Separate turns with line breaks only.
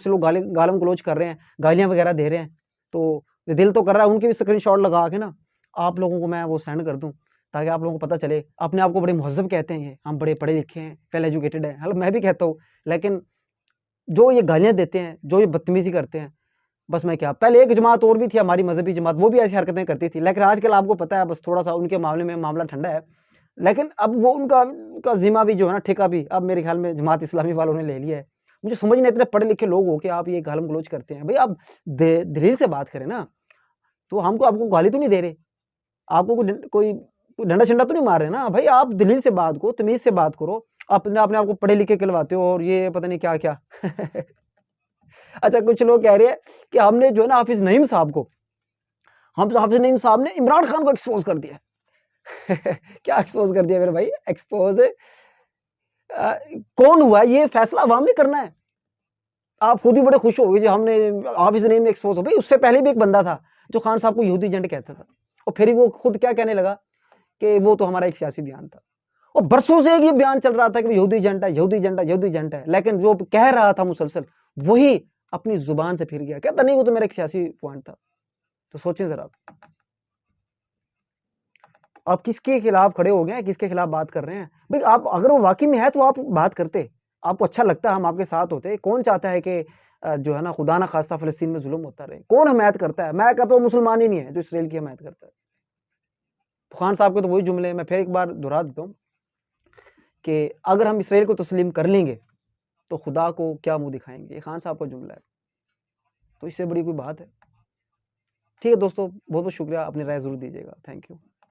से लोग गालम गलौज कर रहे हैं, गालियाँ वगैरह दे रहे हैं, तो दिल तो कर रहा है उनकी भी स्क्रीनशॉट लगा के ना आप लोगों को मैं वो सेंड कर दूँ, ताकि आप लोगों को पता चले। अपने आप को बड़े मुहज़्ज़ब कहते हैं ये, हम बड़े पढ़े लिखे हैं, वेल एजुकेटेड हैं, मतलब मैं भी कहता हूँ, लेकिन जो ये गालियाँ देते हैं, जो ये बदतमीज़ी करते हैं, बस मैं क्या, पहले एक जमात और भी थी हमारी मज़हबी जमात, वो भी ऐसी हरकतें करती थी, लेकिन आजकल आपको पता है बस थोड़ा-सा उनके मामले में मामला ठंडा है। लेकिन अब वो उनका ज़िम्मा भी जो है ना, ठेका भी अब मेरे ख़्याल में जमात इस्लामी वालों ने ले लिया है। मुझे समझ नहीं, इतने पढ़े लिखे लोग हो के आप ये गालम-गलौज करते हैं। भई आप दलील से बात करें ना, तो हमको आपको गाली तो नहीं दे रहे, आपको कोई डंडा-शंडा तो नहीं मार रहे ना, भई आप दलील से बात करो, तमीज़ से बात करो, अपने आप को पढ़े लिखे कहलवाते हो और ये पता नहीं क्या-क्या। अच्छा, कुछ लोग कह रहे हैं कि हमने जो है ना हाफ़िज़ नईम साहब को, हाफ़िज़ नईम साहब ने इमरान खान को एक्सपोज़ कर दिया है। क्या एक्सपोज़ कर दिया मेरे भाई? एक्सपोज़ कौन हुआ है? ये फैसला अवाम ने करना है। आप खुद ही बड़े खुश हो गए जी हमने हाफ़िज़ नईम एक्सपोज़ हो गए। उससे पहले भी एक बंदा था जो खान साहब को यहूदी एजेंट कहता था और फिर वो खुद क्या कहने लगा कि वो तो हमारा एक सियासी बयान था। और बरसों से ये बयान चल रहा था कि यहूदी एजेंट है, यहूदी एजेंट है, यहूदी एजेंट है, लेकिन जो कह रहा था मुसलसल वही अपनी ज़ुबान से फिर गया। कहता नहीं वो तो मेरा एक सियासी पॉइंट था। तो सोचें ज़रा आप किसके खिलाफ खड़े हो गए हैं, किसके खिलाफ बात कर रहे हैं? भई आप अगर वो वाक़ई में है तो आप बात करते, आपको अच्छा लगता हम आपके साथ होते। कौन चाहता है कि जो है ना खुदा ना ख़ास्ता फ़लस्तीन में ज़ुल्म होता रहे? कौन हमायत करता है? मैं कहता हूँ मुसलमान ही नहीं है जो इसराइल की हमायत करता है। तो खान साहब के तो वही जुमले मैं फिर एक बार दोहरा देता हूँ कि अगर हम इसराइल को तस्लीम कर लेंगे, तो खुदा को क्या मुँह दिखाएँगे? ये खान साहब का जुमला है। तो इससे बड़ी कोई बात है? ठीक है दोस्तों, बहुत-बहुत शुक्रिया, अपनी राय ज़रूर दीजिएगा। Thank you.